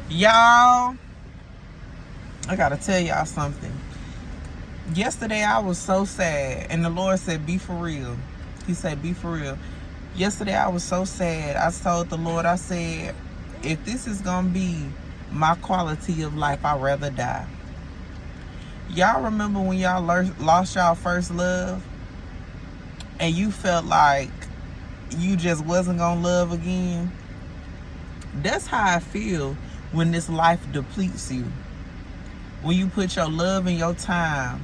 Y'all, I gotta tell y'all something. Yesterday I was so sad, and the Lord said, be for real. He said, be for real. Yesterday I was so sad. I told the Lord, I said, if this is gonna be my quality of life, I'd rather die. Y'all remember when y'all lost y'all first love and you felt like you just wasn't gonna love again? That's how I feel when this life depletes you. When you put your love and your time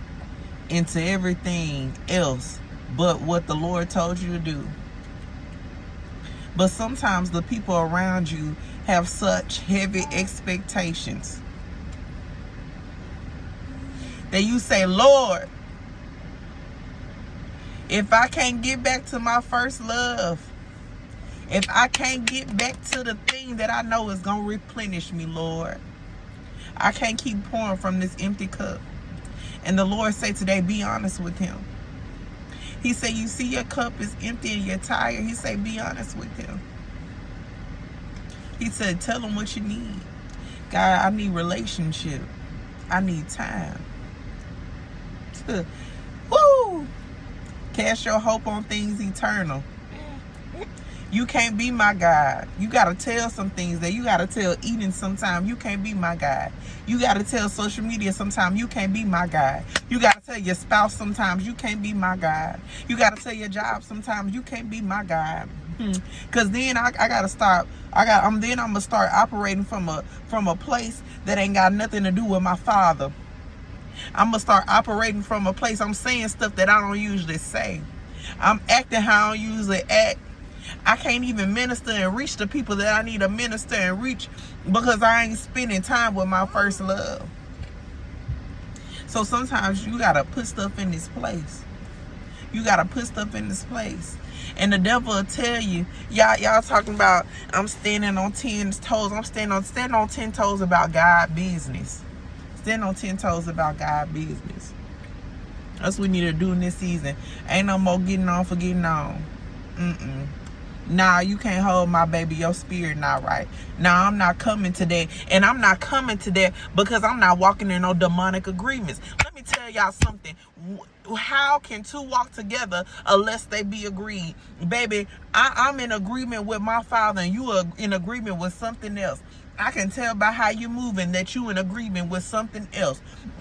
into everything else but what the Lord told you to do. But sometimes the people around you have such heavy expectations that you say, Lord, if I can't get back to my first love, if I can't get back to the thing that I know is going to replenish me, Lord, I can't keep pouring from this empty cup. And the Lord say today, be honest with him. He said, you see your cup is empty and you're tired. He said, be honest with him. He said, tell him what you need. God, I need relationship. I need time. Woo! Cast your hope on things eternal. You can't be my God. You got to tell some things that you got to tell Eden sometimes. You can't be my God. You got to tell social media sometimes. You can't be my God. You got to tell your spouse sometimes. You can't be my God. You got to tell your job sometimes. You can't be my God. Because then I got to start. I'm going to start operating from a place that ain't got nothing to do with my Father. I'm going to start operating from a place. I'm saying stuff that I don't usually say. I'm acting how I don't usually act. I can't even minister and reach the people that I need to minister and reach because I ain't spending time with my first love. So sometimes you got to put stuff in this place. You got to put stuff in this place. And the devil will tell you, y'all talking about, I'm standing on 10 toes. I'm standing on 10 toes about God business. Stand on 10 toes about God business. That's what we need to do in this season. Ain't no more getting on for getting on. Nah, you can't hold my baby. Your spirit not right. Nah, I'm not coming to that. And I'm not coming to that because I'm not walking in no demonic agreements. Let me tell y'all something. How can two walk together unless they be agreed? Baby, I'm in agreement with my Father and you are in agreement with something else. I can tell by how you moving that you in agreement with something else.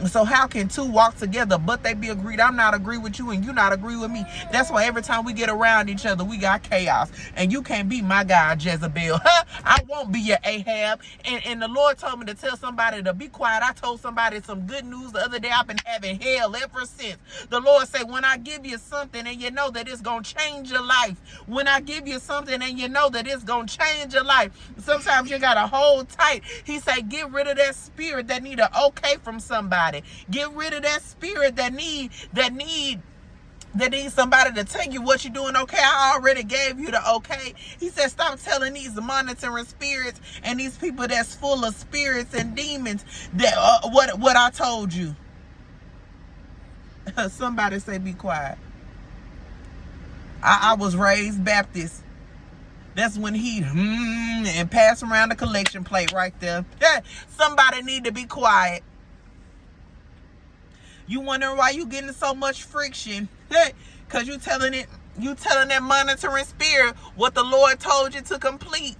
So how can two walk together but they be agreed? I'm not agree with you and you not agree with me. That's why every time we get around each other, we got chaos. And you can't be my God, Jezebel. I won't be your Ahab. And the Lord told me to tell somebody to be quiet. I told somebody some good news the other day. I've been having hell ever since. The Lord said, when I give you something and you know that it's going to change your life. When I give you something and you know that it's going to change your life. Sometimes you got to hold tight. He said, get rid of that spirit that need an okay from somebody. Get rid of that spirit that need somebody to tell you what you're doing okay. I already gave you the okay. He said, stop telling these monitoring spirits and these people that's full of spirits and demons that what I told you. Somebody say be quiet. I was raised Baptist. That's when he and pass around the collection plate right there. Somebody need to be quiet. You wondering why you getting so much friction? Because you telling that monitoring spirit what the Lord told you to complete.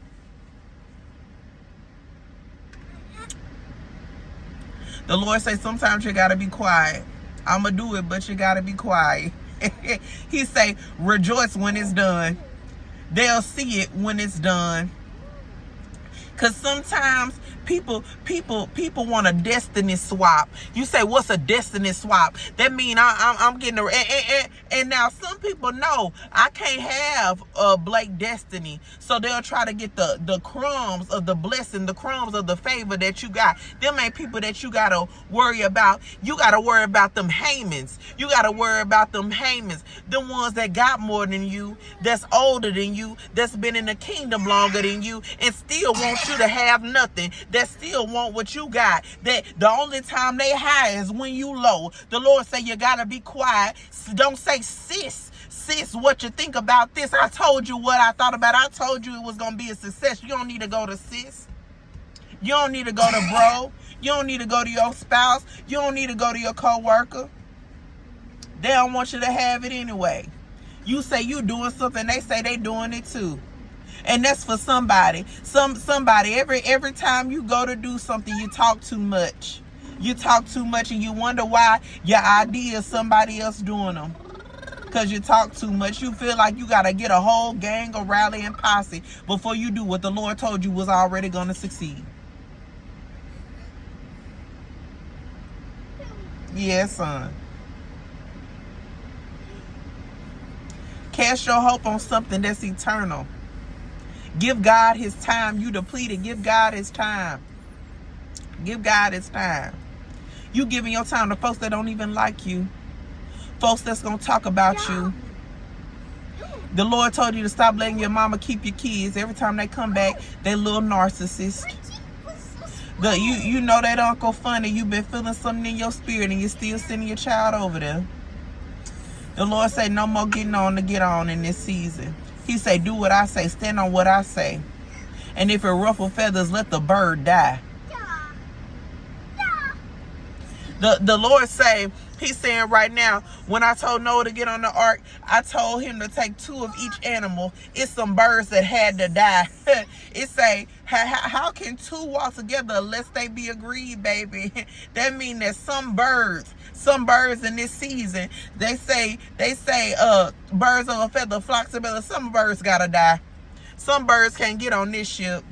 The Lord say sometimes you gotta be quiet. I'ma do it, but you gotta be quiet. He say rejoice when it's done. They'll see it when it's done. Because sometimes people want a destiny swap. You say, what's a destiny swap? That mean I'm getting and now some people know I can't have a Blake destiny. So they'll try to get the crumbs of the blessing, the crumbs of the favor that you got. Them ain't people that you got to worry about. You got to worry about them Hamans. You got to worry about them Hamans. The ones that got more than you, that's older than you, that's been in the kingdom longer than you, and still want you to have nothing, that still want what you got, that the only time they high is when you low. The Lord say you gotta be quiet. Don't say sis, what you think about this. I told you what I thought about. I told you it was gonna be a success. You don't need to go to sis. You don't need to go to bro. You don't need to go to your spouse. You don't need to go to your co-worker. They don't want you to have it anyway. You say you doing something, they say they doing it too. And that's for somebody. Somebody, every time you go to do something, you talk too much. You talk too much and you wonder why your ideas somebody else doing them. Because you talk too much. You feel like you got to get a whole gang or rallying posse before you do what the Lord told you was already going to succeed. Yes, son. Cast your hope on something that's eternal. Give God his time. You depleted. Give God his time. Give God his time. You giving your time to folks that don't even like you. Folks that's going to talk about you. The Lord told you to stop letting your mama keep your kids. Every time they come back, they little narcissist. You know that Uncle Funny, you been feeling something in your spirit and you still sending your child over there. The Lord say no more getting on to get on in this season. He say do what I say, stand on what I say. And if it ruffle feathers, let the bird die. The Lord say, he's saying right now, when I told Noah to get on the ark, I told him to take 2 of each animal. It's some birds that had to die. It say, how can 2 walk together unless they be agreed, baby? That mean that some birds in this season, they say, birds of a feather flock together. Some birds gotta die. Some birds can't get on this ship.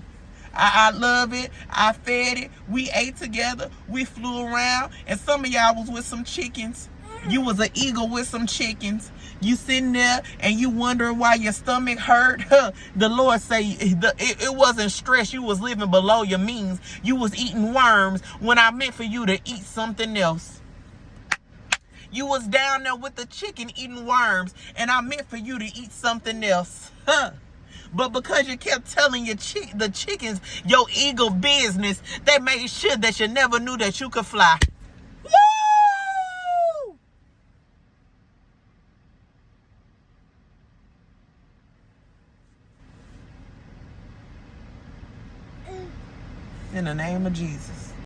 I love it. I fed it. We ate together. We flew around. And some of y'all was with some chickens. You was an eagle with some chickens. You sitting there and you wondering why your stomach hurt. The Lord say it wasn't stress. You was living below your means. You was eating worms when I meant for you to eat something else. You was down there with the chicken eating worms and I meant for you to eat something else. But because you kept telling the chickens your eagle business, they made sure that you never knew that you could fly. Woo! In the name of Jesus.